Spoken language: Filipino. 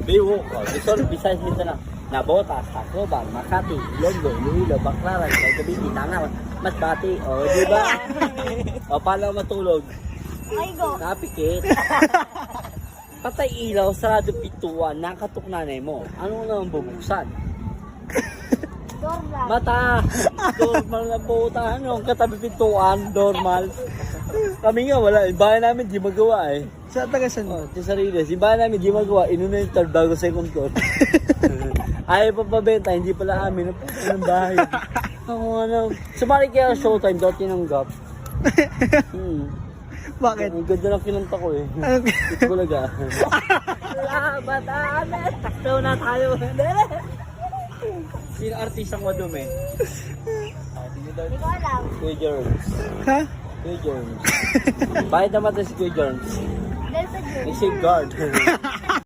Biwok, Luzon, Visayas, Mindanao. Nabotas, Tacloban, Makati, Ilonggo, Iloilo, Baclaran, Cavite, Tanawan, Masbate, o di ba? O paano matulog? Ay, go. Napikit. Patay ilaw, sarado pituan, nakatok nanay mo. Ano naman bubuksan? Dorla. Mata! Normal na puta. Ano ang katabi pituan? Normal. Kami nga wala. Yung bahay namin di magawa eh. Sa tagasan mo. Oh, sa sarili. Yung bahay namin di magawa. Inuna yung third bago second floor. Ayaw pa pabenta. Hindi pala amin. Ang puta ng bahay. Ako ano. Sumali kaya showtime. Daw tinanggap. Bakit? Ang ganda lang kinanta ko eh. Ito ko laga. Salamat amin. Taktaw na tayo. Sino artistang madumi? Hindi ko alam. Kuya Germs. Ha? Kuya Germs. Bakit naman ito si Kuya Germs? Dahil sa Diyos. May safeguard.